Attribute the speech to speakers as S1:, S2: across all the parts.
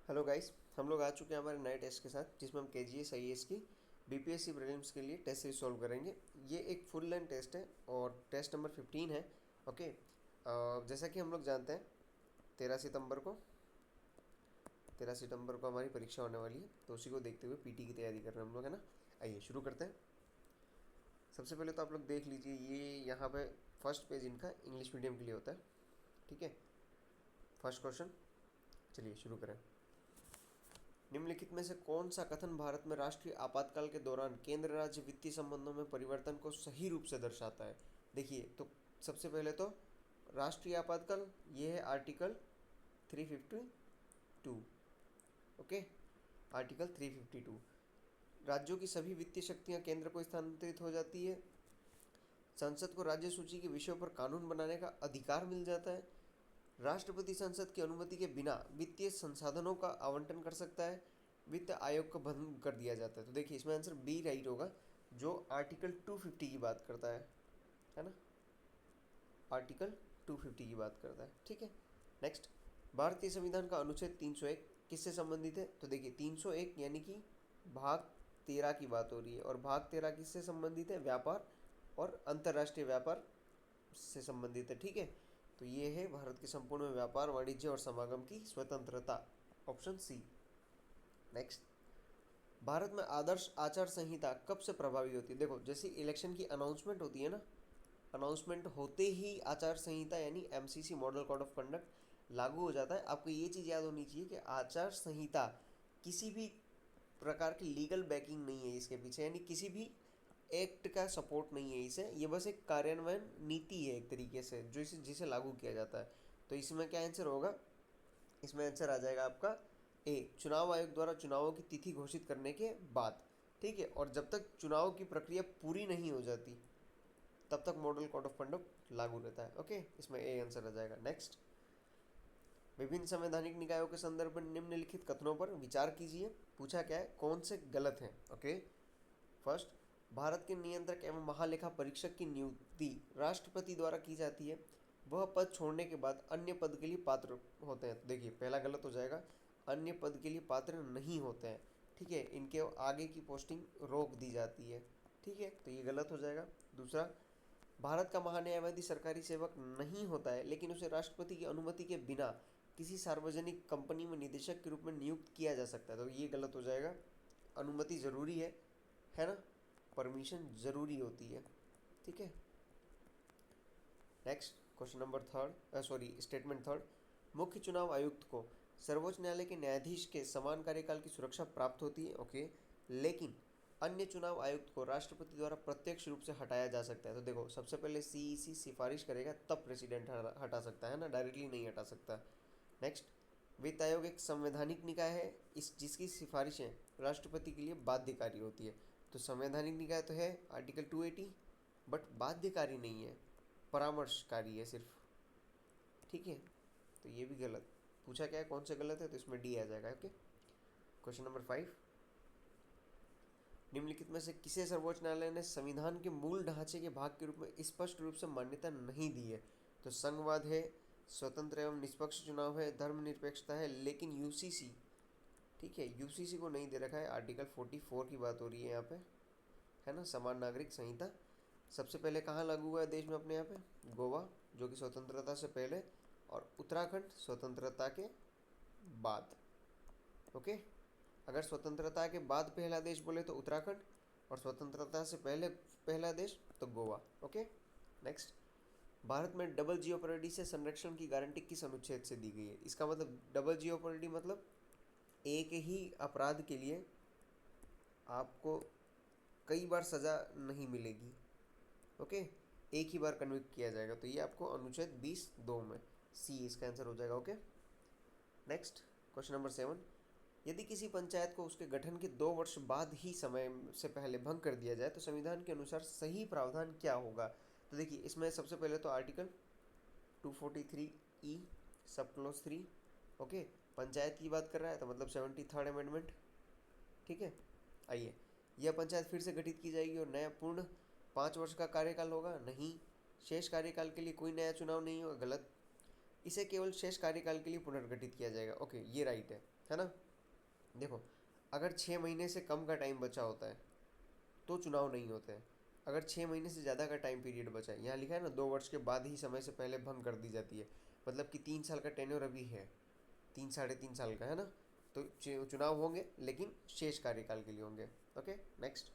S1: Hello guys, हम लोग आ चुके हैं हमारे नए टेस्ट के साथ जिसमें हम केजीएस आईएएस की बीपीएससी प्रीलिम्स के लिए टेस्ट सीरीज सॉल्व करेंगे। ये एक फुल लेंथ टेस्ट है और टेस्ट नंबर 15 है। ओके। जैसा कि हम लोग जानते हैं 13 सितंबर को 13 सितंबर को हमारी परीक्षा होने वाली है, तो उसी को देखते हुए पीटी की तैयारी कर रहे हैं हम लोग, है ना। आइए शुरू करते हैं। सबसे पहले तो आप लोग देख लीजिए, ये यहाँ पे फर्स्ट पेज इनका इंग्लिश मीडियम के लिए होता है। ठीक है। फर्स्ट क्वेश्चन, चलिए शुरू करें। निम्नलिखित में से कौन सा कथन भारत में राष्ट्रीय आपातकाल के दौरान केंद्र राज्य वित्तीय संबंधों में परिवर्तन को सही रूप से दर्शाता है? देखिए, तो सबसे पहले तो राष्ट्रीय आपातकाल ये है आर्टिकल 352। ओके। आर्टिकल 352, राज्यों की सभी वित्तीय शक्तियां केंद्र को स्थानांतरित हो जाती है। संसद को राज्य सूची के विषयों पर कानून बनाने का अधिकार मिल जाता है। राष्ट्रपति संसद की अनुमति के बिना वित्तीय संसाधनों का आवंटन कर सकता है। वित्त आयोग को भंग कर दिया जाता है। तो देखिए, इसमें आंसर बी राइट होगा, जो आर्टिकल 250 की बात करता है ना। आर्टिकल 250 की बात करता है। ठीक है। नेक्स्ट, भारतीय संविधान का अनुच्छेद 301 किससे संबंधित है? तो देखिए, 301 यानी कि भाग 13 की बात हो रही है, और भाग 13 किससे संबंधित है? व्यापार और अंतर्राष्ट्रीय व्यापार से संबंधित है। ठीक है। तो ये है भारत के संपूर्ण व्यापार, वाणिज्य और समागम की स्वतंत्रता, ऑप्शन सी। नेक्स्ट, भारत में आदर्श आचार संहिता कब से प्रभावी होती है? देखो, जैसे इलेक्शन की अनाउंसमेंट होती है ना, अनाउंसमेंट होते ही आचार संहिता यानी MCC model code of conduct लागू हो जाता है। आपको ये चीज़ याद होनी चाहिए कि आचार संहिता किसी भी प्रकार की लीगल बैकिंग नहीं है इसके पीछे, यानी किसी भी एक्ट का सपोर्ट नहीं है इसे। ये बस एक कार्यान्वयन नीति है एक तरीके से, जो जिसे लागू किया जाता है। तो इसमें क्या आंसर होगा? इसमें आंसर आ जाएगा आपका ए, चुनाव आयोग द्वारा चुनावों की तिथि घोषित करने के बाद। ठीक है। और जब तक चुनाव की प्रक्रिया पूरी नहीं हो जाती तब तक मॉडल कोड ऑफ कंडक्ट लागू रहता है। ओके, इसमें ए आंसर आ जाएगा। नेक्स्ट, विभिन्न संवैधानिक निकायों के संदर्भ में निम्नलिखित कथनों पर विचार कीजिए। पूछा क्या है, कौन से गलत हैं? ओके। फर्स्ट, भारत के नियंत्रक एवं महालेखा परीक्षक की नियुक्ति राष्ट्रपति द्वारा की जाती है। वह पद छोड़ने के बाद अन्य पद के लिए पात्र होते हैं। तो देखिए, पहला गलत हो जाएगा, अन्य पद के लिए पात्र नहीं होते हैं। ठीक है, इनके आगे की पोस्टिंग रोक दी जाती है। ठीक है, तो ये गलत हो जाएगा। दूसरा, भारत का महान्यायवादी सरकारी सेवक नहीं होता है, लेकिन उसे राष्ट्रपति की अनुमति के बिना किसी सार्वजनिक कंपनी में निदेशक के रूप में नियुक्त किया जा सकता है। तो ये गलत हो जाएगा। अनुमति ज़रूरी है ना, परमिशन ज़रूरी होती है। ठीक है। Next, question number third, sorry statement third, मुख्य चुनाव आयुक्त को सर्वोच्च न्यायालय के न्यायाधीश के समान कार्यकाल की सुरक्षा प्राप्त होती है। ओके, लेकिन अन्य चुनाव आयुक्त को राष्ट्रपति द्वारा प्रत्यक्ष रूप से हटाया जा सकता है। तो देखो, सबसे पहले सीईसी सिफारिश करेगा तब प्रेसिडेंट हटा सकता है ना, डायरेक्टली नहीं हटा सकता। नेक्स्ट, वित्त आयोग एक संवैधानिक निकाय है इस जिसकी सिफारिशें राष्ट्रपति के लिए बाध्यकारी होती है। तो संवैधानिक निकाय तो है आर्टिकल 280, बट बाध्यकारी नहीं है, परामर्शकारी है सिर्फ। ठीक है, तो ये भी गलत। पूछा क्या है, कौन से गलत है? तो इसमें डी आ जाएगा। ओके। क्वेश्चन नंबर 5, निम्नलिखित में से किसे सर्वोच्च न्यायालय ने संविधान के मूल ढांचे के भाग के रूप में स्पष्ट रूप से मान्यता नहीं दी है? तो संघवाद है, स्वतंत्र एवं निष्पक्ष चुनाव है, धर्मनिरपेक्षता है, लेकिन यूसीसी, ठीक है, यूसीसी को नहीं दे रखा है। आर्टिकल 44 की बात हो रही है यहाँ पे, है ना, समान नागरिक संहिता। सबसे पहले कहाँ लागू हुआ है देश में अपने यहाँ पे? गोवा, जो कि स्वतंत्रता से पहले, और उत्तराखंड स्वतंत्रता के बाद। ओके। अगर स्वतंत्रता के बाद पहला देश बोले तो उत्तराखंड, और स्वतंत्रता से पहले पहला देश तो गोवा। ओके। नेक्स्ट, भारत में डबल जियोपॉरिटी से संरक्षण की गारंटी किस अनुच्छेद से दी गई है? इसका मतलब डबल जियोपॉरिटी मतलब एक ही अपराध के लिए आपको कई बार सज़ा नहीं मिलेगी। ओके, एक ही बार कन्विक्ट किया जाएगा। तो ये आपको अनुच्छेद 20(2) में सी इसका आंसर हो जाएगा। ओके। नेक्स्ट, क्वेश्चन नंबर 7, यदि किसी पंचायत को उसके गठन के 2 वर्ष बाद ही समय से पहले भंग कर दिया जाए तो संविधान के अनुसार सही प्रावधान क्या होगा? तो देखिए, इसमें सबसे पहले तो आर्टिकल 243E सब क्लोज 3। ओके, पंचायत की बात कर रहा है तो मतलब 73rd अमेंडमेंट। ठीक है। आइए, यह पंचायत फिर से गठित की जाएगी और नया पूर्ण 5 वर्ष का कार्यकाल होगा? नहीं। शेष कार्यकाल के लिए कोई नया चुनाव नहीं होगा? गलत। इसे केवल शेष कार्यकाल के लिए पुनर्गठित किया जाएगा। ओके, ये राइट है। है ना। देखो, अगर 6 महीने से कम का टाइम बचा होता है तो चुनाव नहीं होते हैं। अगर 6 महीने से ज़्यादा का टाइम पीरियड बचा है, यहाँ लिखा है ना 2 वर्ष के बाद ही समय से पहले भंग कर दी जाती है, मतलब कि 3 साल का टेन्योर अभी है, 3 साढ़े 3 साल का, है ना। तो चुनाव होंगे लेकिन शेष कार्यकाल के लिए होंगे। Okay, next.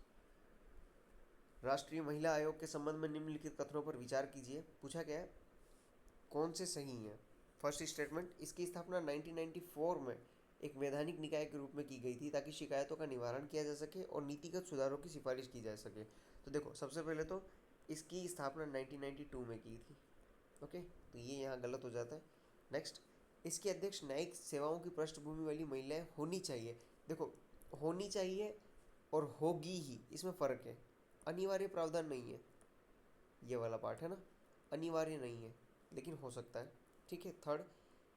S1: राष्ट्रीय महिला आयोग के संबंध में निम्नलिखित कथनों पर विचार कीजिए। पूछा गया है कौन से सही हैं। फर्स्ट स्टेटमेंट, इसकी स्थापना 1994 में एक वैधानिक निकाय के रूप में की गई थी ताकि शिकायतों का निवारण किया जा सके और नीतिगत सुधारों की सिफारिश की जा सके। तो देखो, सबसे पहले तो इसकी स्थापना 1992 में की थी। ओके, तो ये यहाँ गलत हो जाता है। नेक्स्ट, इसके अध्यक्ष न्यायिक सेवाओं की पृष्ठभूमि वाली महिलाएं होनी चाहिए। देखो, होनी चाहिए और होगी ही, इसमें फ़र्क है। अनिवार्य प्रावधान नहीं है, ये वाला पार्ट है ना, अनिवार्य नहीं है लेकिन हो सकता है। ठीक है। थर्ड,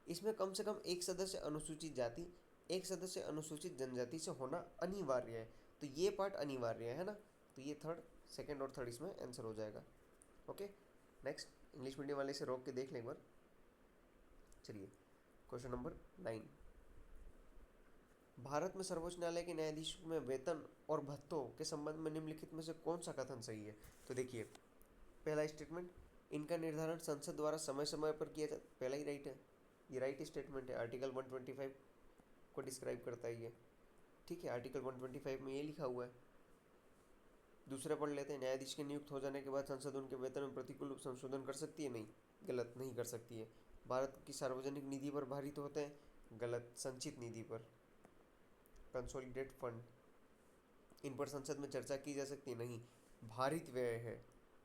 S1: इसमें कम से कम एक सदस्य अनुसूचित जाति, एक सदस्य अनुसूचित जनजाति से होना अनिवार्य है। तो ये पार्ट अनिवार्य है ना, तो ये थर्ड, सेकंड और थर्ड इसमें आंसर हो जाएगा। Okay, next. इंग्लिश मीडियम वाले से रोक के देख लें एक बार। चलिए, क्वेश्चन नंबर 9। भारत में सर्वोच्च न्यायालय के न्यायाधीशों में वेतन और भत्तों के संबंध में निम्नलिखित में से कौन सा कथन सही है। तो देखिए, पहला स्टेटमेंट, इनका निर्धारण संसद द्वारा समय समय पर किया जाता, पहला ही राइट है, ये राइट स्टेटमेंट है। आर्टिकल 125 को डिस्क्राइब करता है ये। ठीक है, आर्टिकल 125 में ये लिखा हुआ है। दूसरा पढ़ लेते हैं, न्यायाधीश के नियुक्त हो जाने के बाद संसद उनके वेतन में प्रतिकूल संशोधन कर सकती है। नहीं, गलत, नहीं कर सकती है। भारत की सार्वजनिक निधि पर भारित होते हैं। गलत, संचित निधि पर, कंसोलिडेट फंड, इन पर संसद में चर्चा की जा सकती है। नहीं, भारित व्यय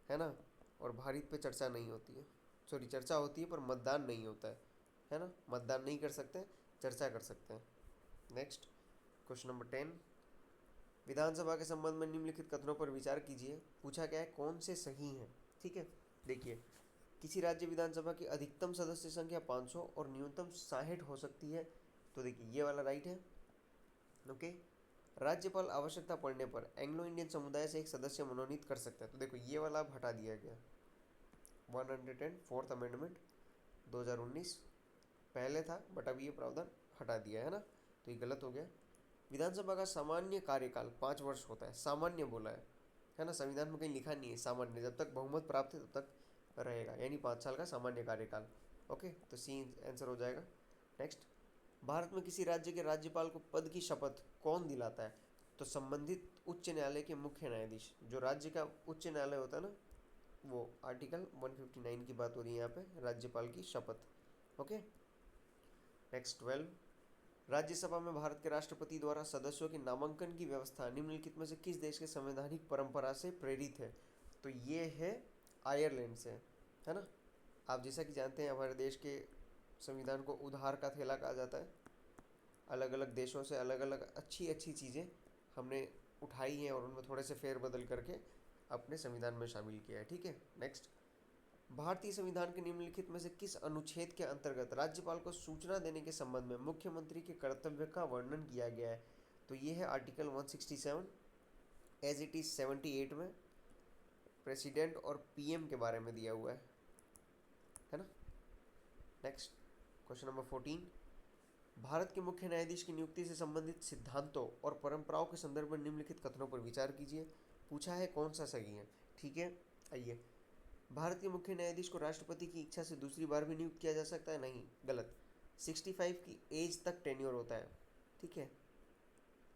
S1: है ना, और भारित पे चर्चा नहीं होती है। सॉरी, चर्चा होती है पर मतदान नहीं होता है ना। मतदान नहीं कर सकते, चर्चा कर सकते हैं। Next, question number 10। विधानसभा के संबंध में निम्नलिखित कथनों पर विचार कीजिए। पूछा गया है कौन से सही हैं। ठीक है, देखिए, किसी राज्य विधानसभा की अधिकतम सदस्य संख्या 500 और न्यूनतम 60 हो सकती है। तो देखिए, ये वाला राइट है। ओके, राज्यपाल आवश्यकता पड़ने पर एंग्लो इंडियन समुदाय से एक सदस्य मनोनीत कर सकता है। तो देखो, ये वाला अब हटा दिया गया। 104th अमेंडमेंट 2019 पहले था, बट अब ये प्रावधान हटा दिया है ना, तो ये गलत हो गया। विधानसभा का सामान्य कार्यकाल 5 वर्ष होता है। सामान्य बोला है ना, संविधान में कहीं लिखा नहीं है सामान्य, जब तक बहुमत प्राप्त है तब तक रहेगा, यानी 5 साल का सामान्य कार्यकाल। ओके, तो सी आंसर हो जाएगा। नेक्स्ट, भारत में किसी राज्य के राज्यपाल को पद की शपथ कौन दिलाता है। तो संबंधित उच्च न्यायालय के मुख्य न्यायाधीश, जो राज्य का उच्च न्यायालय होता है ना, वो आर्टिकल 159 की बात हो रही है यहाँ पे, राज्यपाल की शपथ। Okay, next 12। राज्यसभा में भारत के राष्ट्रपति द्वारा सदस्यों के नामांकन की व्यवस्था निम्नलिखित में से किस देश के संवैधानिक परंपरा से प्रेरित है। तो ये है आयरलैंड से, है ना। आप जैसा कि जानते हैं, हमारे देश के संविधान को उधार का थैला कहा जाता है। अलग अलग देशों से अलग अलग अच्छी अच्छी चीज़ें हमने उठाई हैं और उनमें थोड़े से फेरबदल करके अपने संविधान में शामिल किया है। ठीक है, नेक्स्ट। भारतीय संविधान के निम्नलिखित में से किस अनुच्छेद के अंतर्गत राज्यपाल को सूचना देने के संबंध में मुख्यमंत्री के कर्तव्य का वर्णन किया गया है। तो ये है आर्टिकल 167, एज इट इज़ 78 में प्रेसिडेंट और पीएम के बारे में दिया हुआ है ना। Next, question number 14। भारत के मुख्य न्यायाधीश की नियुक्ति से संबंधित सिद्धांतों और परंपराओं के संदर्भ में निम्नलिखित कथनों पर विचार कीजिए। पूछा है कौन सा सही है। ठीक है, आइए। भारत के मुख्य न्यायाधीश को राष्ट्रपति की इच्छा से दूसरी बार भी नियुक्त किया जा सकता है। नहीं, गलत। 65 की एज तक टेन्योर होता है। ठीक है,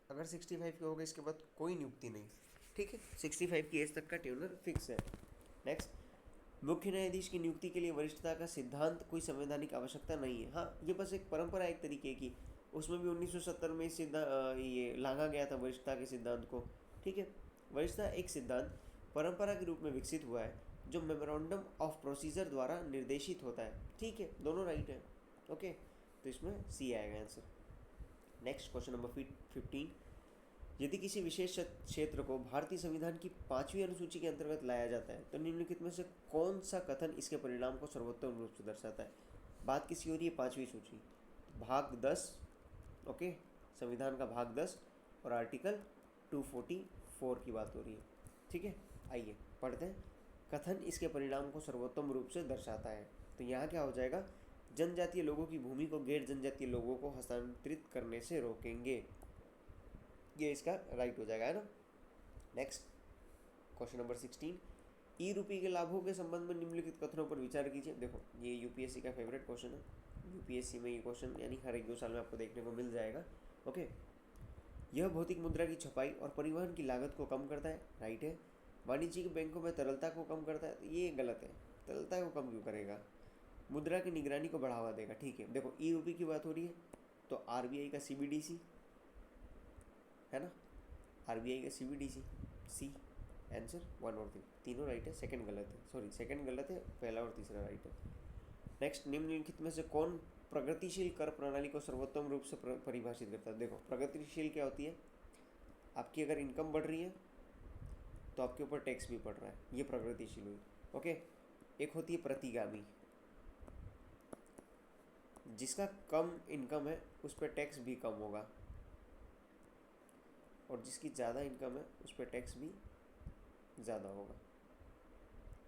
S1: अगर 65 के हो गए इसके बाद कोई नियुक्ति नहीं। ठीक है, 65 की एज तक का टेन्योर फिक्स है। नेक्स्ट, मुख्य न्यायाधीश की नियुक्ति के लिए वरिष्ठता का सिद्धांत कोई संवैधानिक आवश्यकता नहीं है। हाँ, ये बस एक परंपरा, एक तरीके की। उसमें भी 1970 में ये लांघा गया था वरिष्ठता के सिद्धांत को। ठीक है, वरिष्ठता एक सिद्धांत परंपरा के रूप में विकसित हुआ है जो मेमोरेंडम ऑफ प्रोसीजर द्वारा निर्देशित होता है। ठीक है, दोनों राइट है। ओके, तो इसमें सी आएगा आंसर। Next, question number 15। यदि किसी विशेष क्षेत्र को भारतीय संविधान की 5वीं अनुसूची के अंतर्गत लाया जाता है तो निम्नलिखित में से कौन सा कथन इसके परिणाम को सर्वोत्तम रूप से दर्शाता है। बात किसी हो रही है 5वीं सूची, भाग 10। ओके, संविधान का भाग 10 और आर्टिकल 244 की बात हो रही है। ठीक है, आइए पढ़ते हैं। कथन इसके परिणाम को सर्वोत्तम रूप से दर्शाता है। तो यहाँ क्या हो जाएगा, जनजातीय लोगों की भूमि को गैर जनजातीय लोगों को हस्तांतरित करने से रोकेंगे। ये इसका राइट हो जाएगा, है ना। नेक्स्ट क्वेश्चन नंबर 16, ई रूपी के लाभों के संबंध में निम्नलिखित कथनों पर विचार कीजिए। देखो ये यूपीएससी का फेवरेट क्वेश्चन है, यूपीएससी में ये क्वेश्चन यानी हर 1-2 साल में आपको देखने को मिल जाएगा। ओके, यह भौतिक मुद्रा की छपाई और परिवहन की लागत को कम करता है, राइट है। वाणिज्यिक बैंकों में तरलता को कम करता है, तो ये गलत है, तरलता को कम क्यों करेगा। मुद्रा की निगरानी को बढ़ावा देगा, ठीक है। देखो ई रूपी की बात हो रही है तो आरबीआई का सीबीडीसी है ना, आरबीआई का सीबीडीसी, सी आंसर 1 और 3 तीनों राइट है, सेकंड गलत है, सॉरी सेकंड गलत है, पहला और तीसरा राइट है। नेक्स्ट, निम्नलिखित में से कौन प्रगतिशील कर प्रणाली को सर्वोत्तम रूप से परिभाषित करता है। देखो प्रगतिशील क्या होती है, आपकी अगर इनकम बढ़ रही है तो आपके ऊपर टैक्स भी पड़ रहा है, ये प्रगतिशील हुई। ओके, एक होती है प्रतिगामी, जिसका कम इनकम है उस पर टैक्स भी कम होगा, और जिसकी ज़्यादा इनकम है उस पर टैक्स भी ज़्यादा होगा।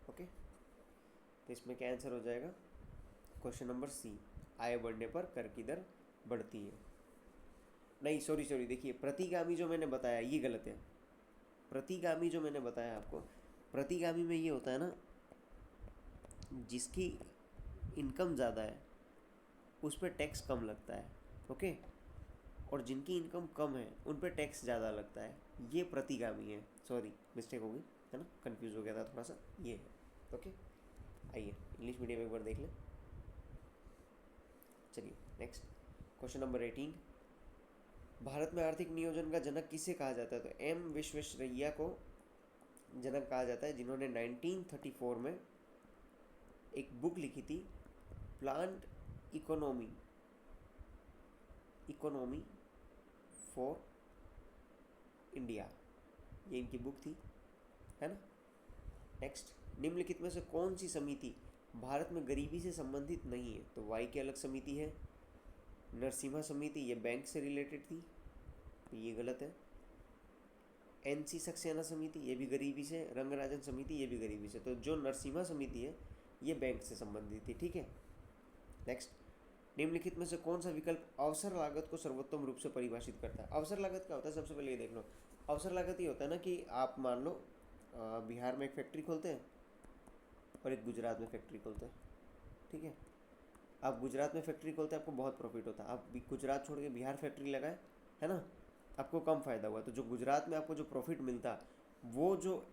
S1: ओके, तो इसमें क्या आंसर हो जाएगा, क्वेश्चन नंबर सी, आय बढ़ने पर कर की दर बढ़ती है। नहीं सॉरी देखिए प्रतिगामी जो मैंने बताया ये गलत है। प्रतिगामी जो मैंने बताया आपको, प्रतिगामी में ये होता है ना, जिसकी इनकम ज़्यादा है उस पर टैक्स कम लगता है, ओके, और जिनकी इनकम कम है उन पर टैक्स ज़्यादा लगता है, ये प्रतिगामी है। सॉरी मिस्टेक हो गई, है ना, कंफ्यूज हो गया था थोड़ा सा, ये है। ओके, आइए इंग्लिश मीडियम एक बार देख लें। चलिए नेक्स्ट क्वेश्चन नंबर 18, भारत में आर्थिक नियोजन का जनक किसे कहा जाता है। तो एम विश्वेश्वरैया को जनक कहा जाता है, जिन्होंने 1934 में एक बुक लिखी थी, प्लांट इकोनॉमी फॉर इंडिया, ये इनकी बुक थी, है ना। नेक्स्ट, निम्नलिखित में से कौन सी समिति भारत में गरीबी से संबंधित नहीं है। तो वाई की अलग समिति है, नरसिम्हा समिति ये बैंक से रिलेटेड थी, तो ये गलत है। एनसी सक्सेना समिति ये भी गरीबी से, रंगराजन समिति ये भी गरीबी से, तो जो नरसिम्हा समिति है ये बैंक से संबंधित थी, ठीक है। नेक्स्ट, निम्नलिखित में से कौन सा विकल्प अवसर लागत को सर्वोत्तम रूप से परिभाषित करता है। अवसर लागत क्या होता है, सबसे पहले ये देख लो। अवसर लागत ये होता है ना कि आप मान लो बिहार में एक फैक्ट्री खोलते हैं और एक गुजरात में फैक्ट्री खोलते हैं, ठीक है। आप गुजरात में फैक्ट्री खोलते हैं, आपको बहुत प्रॉफिट होता है, आप गुजरात छोड़ के बिहार फैक्ट्री लगाए, है ना, आपको कम फ़ायदा हुआ। तो जो गुजरात में आपको जो प्रॉफिट मिलता, वो जो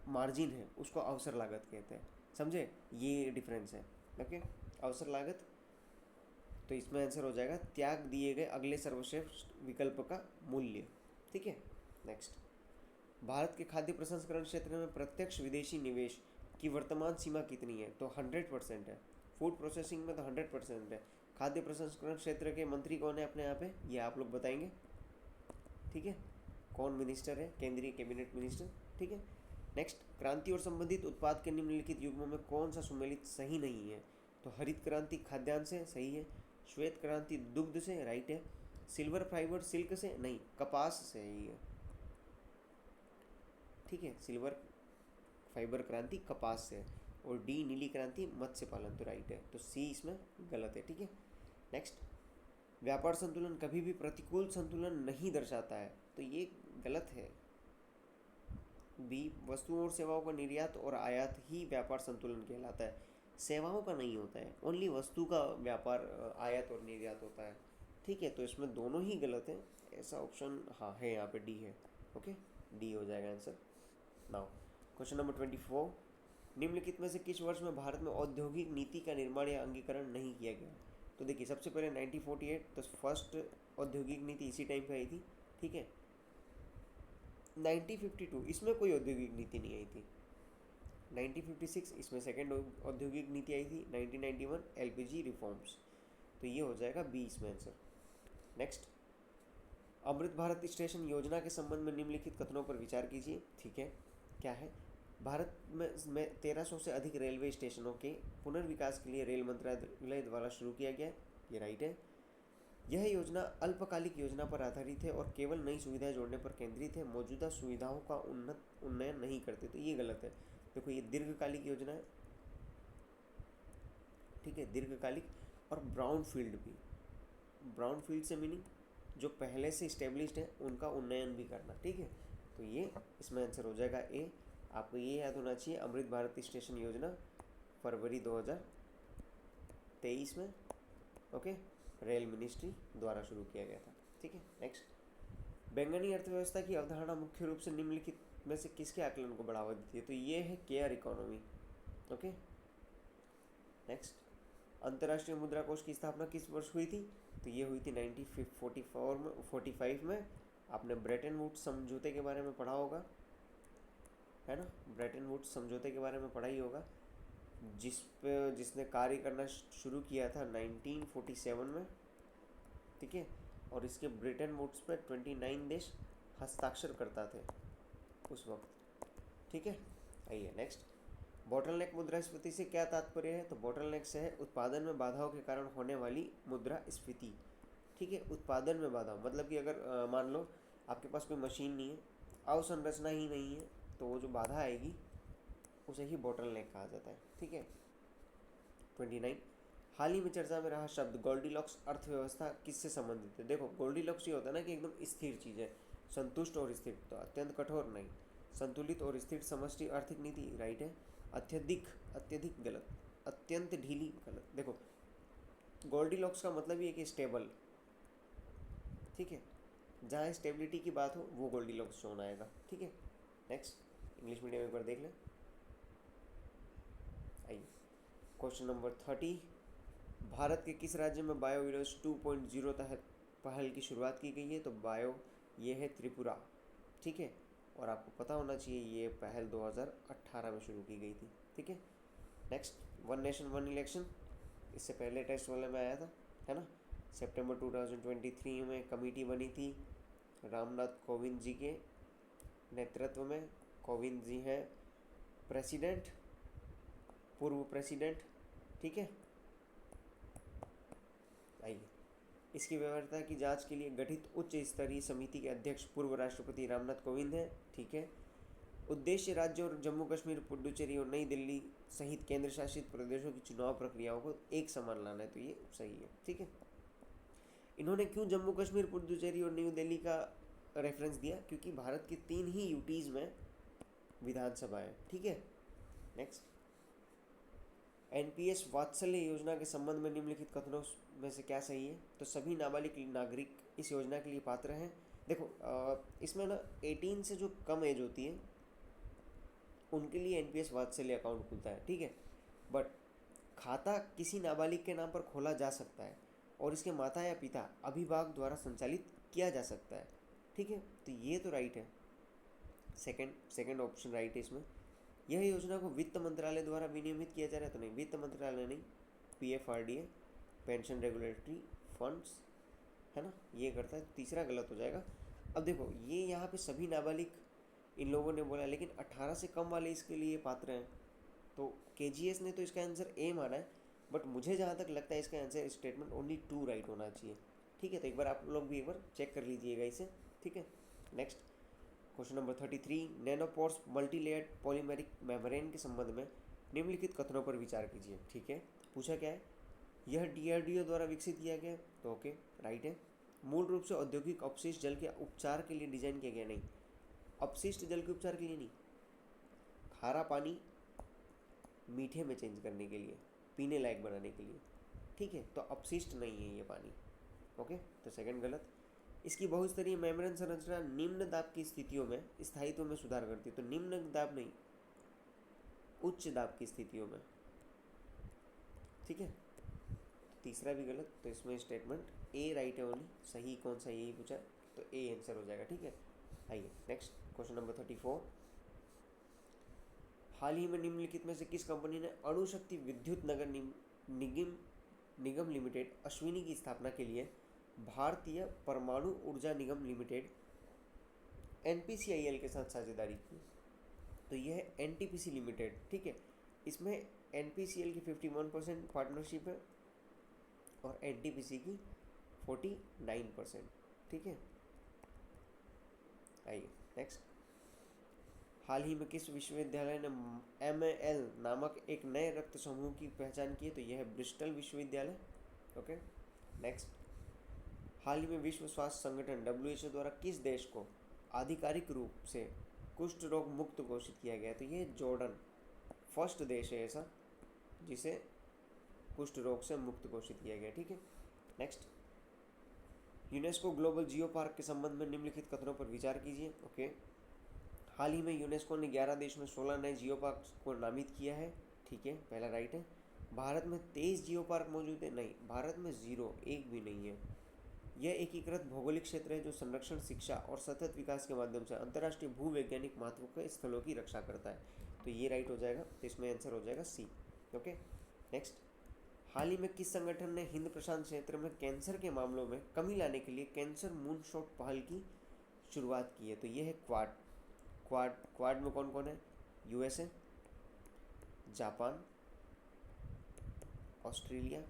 S1: मार्जिन है उसको अवसर लागत कहते हैं, समझे, ये डिफरेंस है। ओके, अवसर लागत, तो इसमें आंसर हो जाएगा त्याग दिए गए अगले सर्वश्रेष्ठ विकल्प का मूल्य, ठीक है। नेक्स्ट, भारत के खाद्य प्रसंस्करण क्षेत्र में प्रत्यक्ष विदेशी निवेश की वर्तमान सीमा कितनी है। तो 100% है, फूड प्रोसेसिंग में तो 100% है। खाद्य प्रसंस्करण क्षेत्र के मंत्री कौन है अपने यहाँ पे, ये आप लोग बताएंगे, ठीक है, कौन मिनिस्टर है, केंद्रीय कैबिनेट मिनिस्टर, ठीक है। नेक्स्ट, क्रांति और संबंधित उत्पाद के निम्नलिखित युग्मों में कौन सा सुमेलित सही नहीं है। तो हरित क्रांति खाद्यान्न से सही है, श्वेत क्रांति दुग्ध से, राइट है। सिल्वर फाइबर सिल्क से नहीं, कपास से ही है, ठीक है। सिल्वर फाइबर क्रांति कपास से, और डी नीली क्रांति मत्स्य पालन, तो राइट है, तो सी इसमें गलत है, ठीक है। नेक्स्ट, व्यापार संतुलन कभी भी प्रतिकूल संतुलन नहीं दर्शाता है, तो ये गलत है। बी, वस्तुओं और सेवाओं का निर्यात और आयात ही व्यापार संतुलन कहलाता है, सेवाओं का नहीं होता है, ओनली वस्तु का व्यापार आयात और निर्यात होता है, ठीक है। तो इसमें दोनों ही गलत है, ऐसा ऑप्शन हाँ है यहाँ पे, डी है, ओके, डी हो जाएगा आंसर। नाउ क्वेश्चन नंबर 24, निम्नलिखित में से किस वर्ष में भारत में औद्योगिक नीति का निर्माण या अंगीकरण नहीं किया गया। तो देखिए सबसे पहले 1948, तो फर्स्ट औद्योगिक नीति इसी टाइम पे आई थी, ठीक है। 1952 इसमें कोई औद्योगिक नीति नहीं आई थी। 1956 इसमें सेकेंड औद्योगिक नीति आई थी। 1991 एलपीजी रिफॉर्म्स, तो ये हो जाएगा बी इसमें answer. Next, Amrit Bharat station योजना के संबंध में निम्नलिखित कथनों पर विचार कीजिए, ठीक है। क्या है, भारत में 1300 से अधिक रेलवे स्टेशनों के पुनर्विकास के लिए रेल मंत्रालय द्वारा शुरू किया गया है, ये राइट है। यह योजना अल्पकालिक योजना पर आधारित है और केवल नई सुविधाएं जोड़ने पर केंद्रित है, मौजूदा सुविधाओं का उन्नयन नहीं करते, तो ये गलत है। देखो ये दीर्घकालिक योजना है, ठीक है, दीर्घकालिक, और ब्राउन फील्ड भी। ब्राउन फील्ड से मीनिंग जो पहले से इस्टेब्लिश्ड है उनका उन्नयन भी करना, ठीक है। तो ये इसमें आंसर हो जाएगा ए। आपको ये याद होना चाहिए, अमृत भारत स्टेशन योजना फरवरी 2023 में, ओके, रेल मिनिस्ट्री द्वारा शुरू किया गया था, ठीक है। नेक्स्ट, बैंगनी अर्थव्यवस्था की अवधारणा मुख्य रूप से निम्नलिखित में से किसके आकलन को बढ़ावा देती है? तो ये है केयर इकोनॉमी, ओके। नेक्स्ट, अंतर्राष्ट्रीय मुद्रा कोष की स्थापना किस वर्ष हुई थी? तो ये हुई थी 1945 में। आपने ब्रेटन वुड्स समझौते के बारे में पढ़ा होगा, है ना, ब्रेटन वुड्स समझौते के बारे में पढ़ा ही होगा, जिसने कार्य करना शुरू किया था 1947 में, ठीक है। और इसके ब्रेटन वुड्स पे 29 देश हस्ताक्षर करता थे उस वक्त, ठीक है। आइए नेक्स्ट, बॉटलनेक मुद्रास्फीति से क्या तात्पर्य है? तो बॉटलनेक से है उत्पादन में बाधाओं के कारण होने वाली मुद्रास्फीति, ठीक है। उत्पादन में बाधा मतलब कि अगर मान लो आपके पास कोई मशीन नहीं है, अवसंरचना ही नहीं है, तो वो जो बाधा आएगी उसे ही बॉटलनेक कहा जाता है, ठीक है। 29, हाल ही में चर्चा में रहा शब्द गोल्डीलॉक्स अर्थव्यवस्था किससे संबंधित है? देखो, गोल्डीलॉक्स ये होता है ना कि एकदम स्थिर चीज़ है, संतुष्ट और स्थिर, तो अत्यंत कठोर नहीं, संतुलित और स्थिर समष्टि आर्थिक नीति, राइट है। अत्यधिक गलत, अत्यंत ढीली, गलत। देखो, गोल्डीलॉक्स का मतलब ये कि स्टेबल, ठीक है, जहाँ स्टेबिलिटी की बात हो वो गोल्डीलॉक्स जोन आएगा, ठीक है। नेक्स्ट, इंग्लिश मीडियम एक बार देख लें। आइए, क्वेश्चन नंबर 30, भारत के किस राज्य में बायो विलेज 2.0 तहत पहल की शुरुआत की गई है? तो बायो ये है त्रिपुरा, ठीक है। और आपको पता होना चाहिए ये पहल 2018 में शुरू की गई थी, ठीक है। Next, one nation one election, इससे पहले टेस्ट वाले में आया था, है ना। सितंबर 2023 में कमेटी बनी थी रामनाथ कोविंद जी के नेतृत्व में। कोविंद जी हैं प्रेसिडेंट, पूर्व प्रेसिडेंट, ठीक है। आइए, इसकी व्यवहार्यता की जांच के लिए गठित उच्च स्तरीय समिति के अध्यक्ष पूर्व राष्ट्रपति रामनाथ कोविंद हैं, ठीक है। उद्देश्य राज्य और जम्मू कश्मीर, पुडुचेरी और नई दिल्ली सहित केंद्र शासित प्रदेशों की चुनाव प्रक्रियाओं को एक समान लाना है, तो ये सही है, ठीक है। इन्होंने क्यों जम्मू कश्मीर, पुडुचेरी और न्यू दिल्ली का रेफरेंस दिया? क्योंकि भारत की 3 ही यूटीज़ में विधानसभा है, ठीक है। नेक्स्ट, एनपीएस वात्सल्य योजना के संबंध में निम्नलिखित कथनों में से क्या सही है? तो सभी नाबालिग नागरिक इस योजना के लिए पात्र हैं। देखो, इसमें ना 18 से जो कम एज होती है उनके लिए एनपीएस वात्सल्य अकाउंट खुलता है, ठीक है। बट खाता किसी नाबालिग के नाम पर खोला जा सकता है और इसके माता या पिता अभिभावक द्वारा संचालित किया जा सकता है, ठीक है। तो ये तो राइट है, सेकंड ऑप्शन राइट है इसमें। यह योजना को वित्त मंत्रालय द्वारा विनियमित किया जा रहा है, तो नहीं, वित्त मंत्रालय नहीं, पीएफआरडीए, पेंशन रेगुलेटरी फंड्स, है ना, ये करता है। तीसरा गलत हो जाएगा। अब देखो, ये यहाँ पे सभी नाबालिग इन लोगों ने बोला, लेकिन 18 से कम वाले इसके लिए पात्र हैं, तो केजीएस ने तो इसका आंसर ए माना है, बट मुझे जहाँ तक लगता है इसका आंसर स्टेटमेंट ओनली 2 राइट होना चाहिए, ठीक है। तो एक बार आप लोग भी एक बार चेक कर लीजिएगा इसे, ठीक है। Next, question number 33, nanopores multilayered polymeric membrane के संबंध में निम्नलिखित कथनों पर विचार कीजिए, ठीक है। पूछा क्या है? यह डीआरडीओ द्वारा विकसित किया गया, तो ओके, राइट है। मूल रूप से औद्योगिक अपशिष्ट जल के उपचार के लिए डिजाइन किया गया, नहीं, अपशिष्ट जल के उपचार के लिए नहीं, खारा पानी मीठे में चेंज करने के लिए, पीने लायक बनाने के लिए, ठीक है। तो अपशिष्ट नहीं है ये पानी, ओके। तो सेकंड गलत। इसकी बहुस्तरीय मेम्ब्रेन संरचना निम्न दाब की स्थितियों में स्थायित्व में सुधार करती है, तो निम्न दाब नहीं, उच्च दाब की स्थितियों में, ठीक है। तीसरा भी गलत, तो इसमें स्टेटमेंट ए राइट है ओनली, सही कौन सा यही पूछा है, तो ए आंसर हो जाएगा, ठीक है। आइए नेक्स्ट, क्वेश्चन नंबर 34, हाल ही में निम्नलिखित में से किस कंपनी ने अणुशक्ति विद्युत नगर निगम लिमिटेड अश्विनी की स्थापना के लिए भारतीय परमाणु ऊर्जा निगम लिमिटेड एनपीसीआईएल के साथ साझेदारी की? तो यह है एनटीपीसी लिमिटेड, ठीक है। इसमें एनपीसीएल की 51% पार्टनरशिप है और एनटीपीसी की 49%, ठीक है। आइए नेक्स्ट, हाल ही में किस विश्वविद्यालय ने MAL नामक एक नए रक्त समूह की पहचान की है? तो यह है ब्रिस्टल विश्वविद्यालय, ओके। नेक्स्ट, हाल ही में विश्व स्वास्थ्य संगठन WHO द्वारा किस देश को आधिकारिक रूप से कुष्ठ रोग मुक्त घोषित किया गया? तो ये जॉर्डन फर्स्ट देश है ऐसा जिसे कुष्ठ रोग से मुक्त घोषित किया गया। ठीक है। Next, UNESCO global geo park के संबंध में निम्नलिखित कथनों पर विचार कीजिए। ओके। हाल ही में यूनेस्को ने 11 देश में 16 नए जियो पार्क को नामित किया है। ठीक है, पहला राइट है। भारत में 23 जियो पार्क मौजूद है? नहीं, भारत में 0, एक भी नहीं है। यह एकीकृत भौगोलिक क्षेत्र है जो संरक्षण, शिक्षा और सतत विकास के माध्यम से अंतर्राष्ट्रीय भूवैज्ञानिक महत्व के स्थलों की रक्षा करता है। तो ये राइट हो जाएगा। तो इसमें आंसर हो जाएगा सी। ओके। नेक्स्ट, हाल ही में किस संगठन ने हिंद प्रशांत क्षेत्र में कैंसर के मामलों में कमी लाने के लिए कैंसर मूनशॉट पहल की शुरुआत की है? तो ये है क्वाड। क्वाड में कौन कौन है? USA, Japan, Australia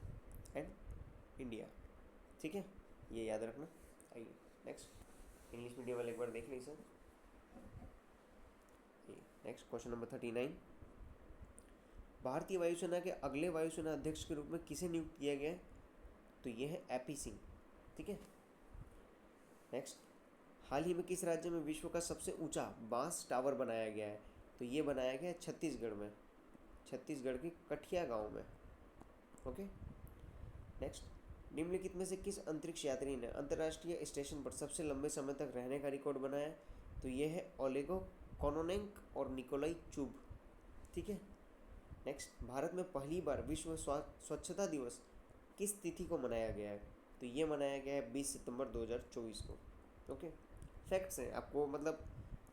S1: and India. ठीक है, ये याद रखना। आइए नेक्स्ट, इंग्लिश मीडियम वाले एक बार देख लीजिए। नेक्स्ट क्वेश्चन नंबर 39, भारतीय वायुसेना के अगले वायुसेना अध्यक्ष के रूप में किसे नियुक्त किया गया है? तो ये है AP सिंह। ठीक है। नेक्स्ट, हाल ही में किस राज्य में विश्व का सबसे ऊंचा बांस टावर बनाया गया है? तो ये बनाया गया है छत्तीसगढ़ में, छत्तीसगढ़ के कठिया गांव में। ओके। नेक्स्ट, निम्नलिखित में से किस अंतरिक्ष यात्री ने अंतर्राष्ट्रीय स्टेशन पर सबसे लंबे समय तक रहने का रिकॉर्ड बनाया है? तो ये है ओलेगो कोनोनेंक और निकोलाई चुब। ठीक है। नेक्स्ट, भारत में पहली बार विश्व स्वच्छता दिवस किस तिथि को मनाया गया है? तो ये मनाया गया है 20 सितंबर 2024 को। ओके। फैक्ट्स हैं, आपको मतलब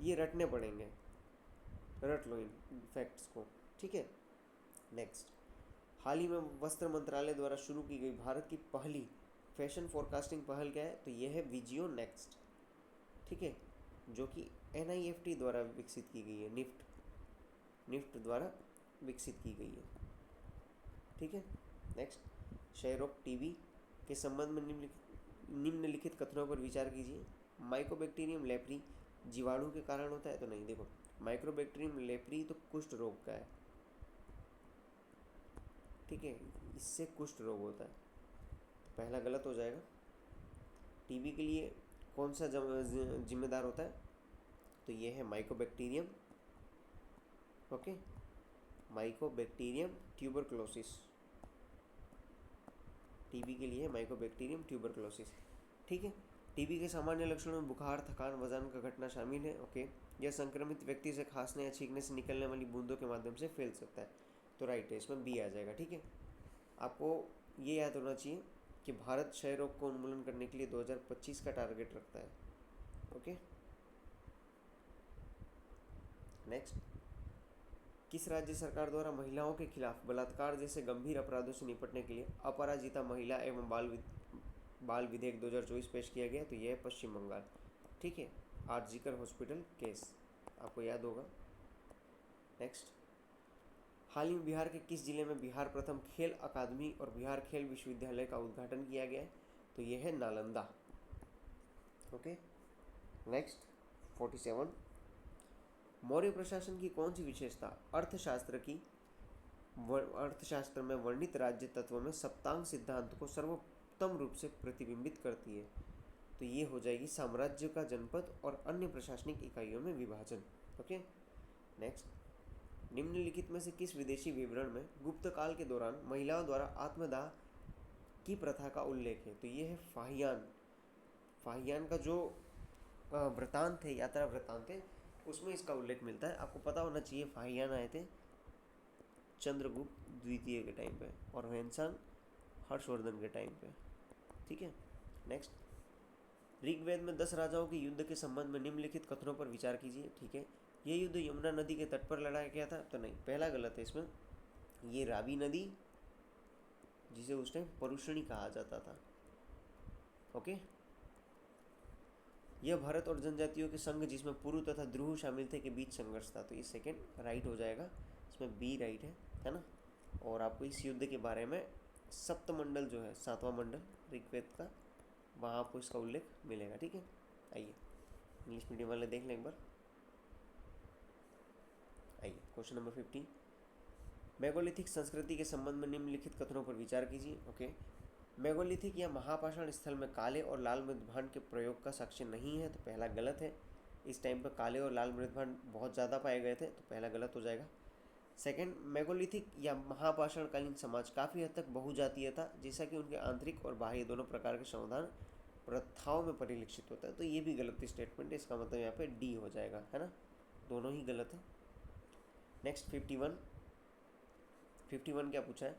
S1: ये रटने पड़ेंगे, रट लो इन फैक्ट्स को। ठीक है। नेक्स्ट, हाल ही में वस्त्र मंत्रालय द्वारा शुरू की गई भारत की पहली फैशन फोरकास्टिंग पहल क्या है? तो यह है विजियो नेक्स्ट। ठीक है, जो कि NIFT द्वारा विकसित की गई है, निफ्ट द्वारा विकसित की गई है। ठीक है। नेक्स्ट, क्षयरोग TB के संबंध में निम्नलिखित कथनों पर विचार कीजिए। माइकोबैक्टीरियम लेप्री जीवाणु के कारण होता है? तो नहीं, देखो माइक्रोबैक्टीरियम लेप्री तो कुष्ठ रोग का है। ठीक है, इससे कुष्ठ रोग होता है, तो पहला गलत हो जाएगा। TB के लिए कौन सा जिम्मेदार होता है? तो ये है Mycobacterium. Okay, Mycobacterium tuberculosis. TB के लिए माइकोबैक्टीरियम ट्यूबरक्लोसिस। ठीक है। TB के सामान्य लक्षणों में बुखार, थकान, वजन का घटना शामिल है। ओके, यह संक्रमित व्यक्ति से खांसने या छींकने से निकलने वाली बूंदों के माध्यम से फैल सकता है। तो राइट है, इसमें B आ जाएगा। ठीक है। आपको ये याद होना चाहिए कि भारत क्षय रोग को उन्मूलन करने के लिए 2025 का टारगेट रखता है। ओके। नेक्स्ट, किस राज्य सरकार द्वारा महिलाओं के खिलाफ बलात्कार जैसे गंभीर अपराधों से निपटने के लिए अपराजिता महिला एवं बाल विधेयक 2024 पेश किया गया? तो यह है पश्चिम बंगाल। ठीक है, आरजीकर हॉस्पिटल केस, आपको याद होगा। नेक्स्ट, हाल ही में बिहार के किस जिले में बिहार प्रथम खेल अकादमी और बिहार खेल विश्वविद्यालय का उद्घाटन किया गया है? तो यह है नालंदा। ओके। नेक्स्ट 47, मौर्य प्रशासन की कौन सी विशेषता अर्थशास्त्र में वर्णित राज्य तत्व में सप्तांग सिद्धांत को सर्वोत्तम रूप से प्रतिबिंबित करती है? तो ये हो जाएगी साम्राज्य का जनपद और अन्य प्रशासनिक इकाइयों में विभाजन। ओके। नेक्स्ट, निम्नलिखित में से किस विदेशी विवरण में गुप्त काल के दौरान महिलाओं द्वारा आत्मदाह की प्रथा का उल्लेख है? तो ये है फाहियान का जो वृतांत है, यात्रा वृतांत है, उसमें इसका उल्लेख मिलता है। आपको पता होना चाहिए फाहियान आए थे चंद्रगुप्त द्वितीय के टाइम पे और हेनसांग हर्षवर्धन के टाइम पे। ठीक है। नेक्स्ट, ऋग्वेद में 10 राजाओं के युद्ध के संबंध में निम्नलिखित कथनों पर विचार कीजिए। ठीक है, ये युद्ध यमुना नदी के तट पर लड़ाया गया था? तो नहीं, पहला गलत है इसमें। ये रावी नदी, जिसे उस टाइम परुषणी कहा जाता था। ओके। यह भारत और जनजातियों के संघ जिसमें पुरु तथा ध्रुव शामिल थे के बीच संघर्ष था। तो ये सेकंड राइट हो जाएगा, इसमें B राइट है ना। और आपको इस युद्ध के बारे में सप्तमंडल जो है, 7वां मंडल ऋग्वेद का, वहाँ आपको इसका उल्लेख मिलेगा। ठीक है। आइए इंग्लिश मीडियम वाले देख लें एक बार। आइए क्वेश्चन नंबर 50, मेगालिथिक संस्कृति के संबंध में निम्नलिखित कथनों पर विचार कीजिए। ओके, मेगालिथिक या महापाषाण स्थल में काले और लाल मृदभांड के प्रयोग का साक्ष्य नहीं है, तो पहला गलत है। इस टाइम पर काले और लाल मृदभांड बहुत ज़्यादा पाए गए थे, तो पहला गलत हो जाएगा। सेकंड, मेगालिथिक या महापाषाणकालीन समाज काफ़ी हद तक बहुजातीय था, जैसा कि उनके आंतरिक और बाह्य दोनों प्रकार के समाधान प्रथाओं में परिलक्षित होता है, तो ये भी गलत स्टेटमेंट है। इसका मतलब यहाँ पे डी हो जाएगा, है ना, दोनों ही गलत है। नेक्स्ट 51 क्या पूछा है,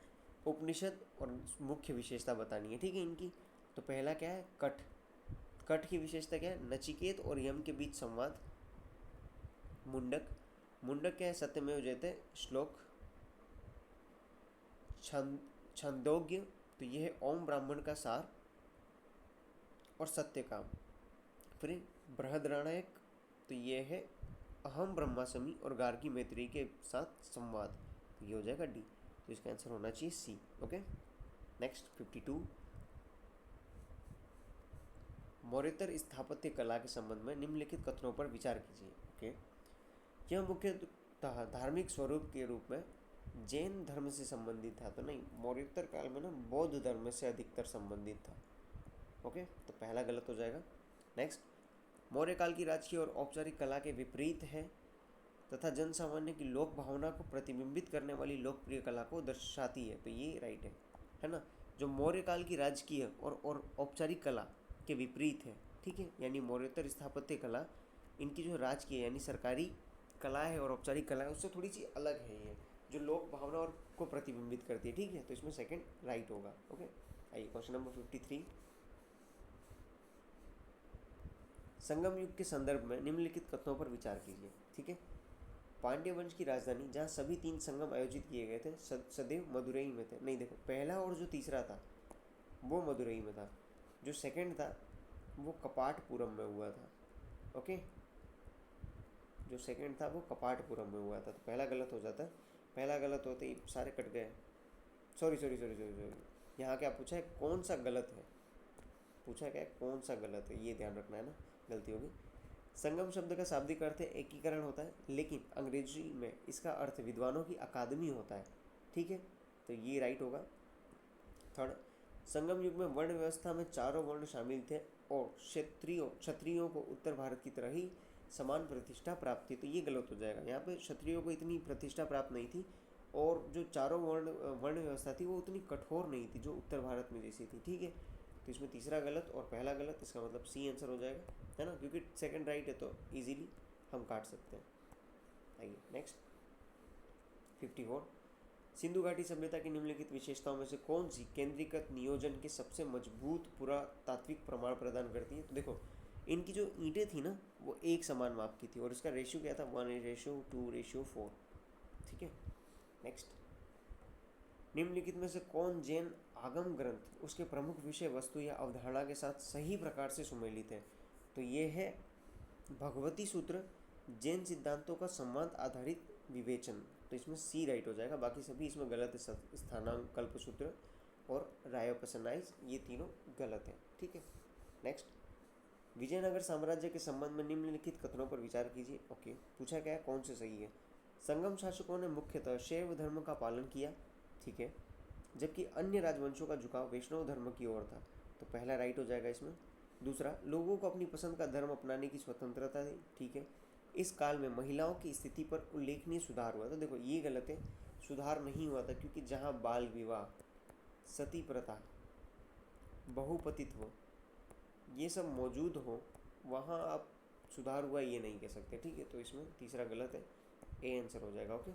S1: उपनिषद और मुख्य विशेषता बतानी है, ठीक है इनकी। तो पहला क्या है, कट की विशेषता क्या है, नचिकेत और यम के बीच संवाद। मुंडक क्या है, सत्यमेव जयते श्लोक। छंदोग्य, तो यह है ओम ब्राह्मण का सार और सत्यकाम। फिर बृहद्रणायक, तो ये है अहम ब्रह्मास्मि और गार्गी मैत्री के साथ संवाद, तो ये हो जाएगा डी। तो इसका आंसर होना चाहिए सी। ओके, नेक्स्ट 52, मौर्योत्तर स्थापत्य कला के संबंध में निम्नलिखित कथनों पर विचार कीजिए। ओके, यह मुख्यतः धार्मिक स्वरूप के रूप में जैन धर्म से संबंधित था, तो नहीं, मौर्योत्तर काल में ना बौद्ध धर्म से अधिकतर संबंधित था। ओके, तो पहला गलत हो जाएगा। नेक्स्ट, मौर्य काल की राजकीय और औपचारिक कला के विपरीत है तथा जन सामान्य की लोक भावना को प्रतिबिंबित करने वाली लोकप्रिय कला को दर्शाती है, तो ये राइट है ना। जो मौर्य काल की राजकीय और औपचारिक कला के विपरीत है, ठीक है, यानी मौर्योत्तर स्थापत्य कला इनकी जो राजकीय यानी सरकारी कला है और औपचारिक कला है उससे थोड़ी सी अलग है, ये जो लोक भावना और को प्रतिबिंबित करती है, ठीक है, तो इसमें सेकंड राइट होगा। ओके, आइए क्वेश्चन नंबर 53, संगम युग के संदर्भ में निम्नलिखित कथनों पर विचार कीजिए। ठीक है, पांड्य वंश की राजधानी जहाँ सभी 3 संगम आयोजित किए गए थे सदैव मदुरई में थे। नहीं, देखो, पहला और जो तीसरा था वो मदुरई में था, जो सेकंड था वो कपाटपुरम में हुआ था। ओके, जो सेकंड था वो कपाटपुरम में हुआ था, तो पहला गलत हो जाता है। पहला गलत होते ही सारे कट गए। सॉरी, यहाँ क्या पूछा है, कौन सा गलत है, पूछा क्या है, कौन सा गलत है, ये ध्यान रखना है ना, गलती होगी। संगम शब्द का शाब्दिक अर्थ एकीकरण होता है, लेकिन अंग्रेजी में इसका अर्थ विद्वानों की अकादमी होता है। ठीक है, तो ये राइट होगा। थर्ड, संगम युग में वर्ण व्यवस्था में चारों वर्ण शामिल थे और क्षत्रियों को उत्तर भारत की तरह ही समान प्रतिष्ठा प्राप्त थी, तो ये गलत हो जाएगा। यहाँ पे क्षत्रियों को इतनी प्रतिष्ठा प्राप्त नहीं थी और जो चारों वर्ण व्यवस्था थी वो उतनी कठोर नहीं थी जो उत्तर भारत में जैसी थी। ठीक है, तो इसमें तीसरा गलत और पहला गलत, इसका मतलब सी आंसर हो जाएगा, है ना, क्योंकि सेकंड राइट है तो इजीली हम काट सकते हैं। आइए नेक्स्ट 54, सिंधु घाटी सभ्यता की निम्नलिखित विशेषताओं में से कौन सी केंद्रीकृत नियोजन के सबसे मजबूत पुरातात्विक प्रमाण प्रदान करती है। तो देखो, इनकी जो ईंटें थी ना वो एक समान माप की थी और इसका रेशियो क्या था, 1:2:4। ठीक है, नेक्स्ट, निम्नलिखित में से कौन जैन आगम ग्रंथ उसके प्रमुख विषय वस्तु या अवधारणा के साथ सही प्रकार से सुमेलित है। तो ये है भगवती सूत्र, जैन सिद्धांतों का संवाद आधारित विवेचन, तो इसमें सी राइट हो जाएगा। बाकी सभी इसमें गलत है, स्थानांक कल्पसूत्र और रायोपसनाइज, ये तीनों गलत है। ठीक है, नेक्स्ट, विजयनगर साम्राज्य के संबंध में निम्नलिखित कथनों पर विचार कीजिए। ओके, पूछा क्या है, कौन से सही है। संगम शासकों ने मुख्यतः शैव धर्म का पालन किया, ठीक है, जबकि अन्य राजवंशों का झुकाव वैष्णव धर्म की ओर था, तो पहला राइट हो जाएगा इसमें। दूसरा, लोगों को अपनी पसंद का धर्म अपनाने की स्वतंत्रता थी, ठीक है। इस काल में महिलाओं की स्थिति पर उल्लेखनीय सुधार हुआ, तो देखो ये गलत है, सुधार नहीं हुआ था, क्योंकि जहाँ बाल विवाह, सती प्रथा, बहुपतित्व ये सब मौजूद हो वहाँ आप सुधार हुआ ये नहीं कह सकते। ठीक है, तो इसमें तीसरा गलत है, ए आंसर हो जाएगा। ओके,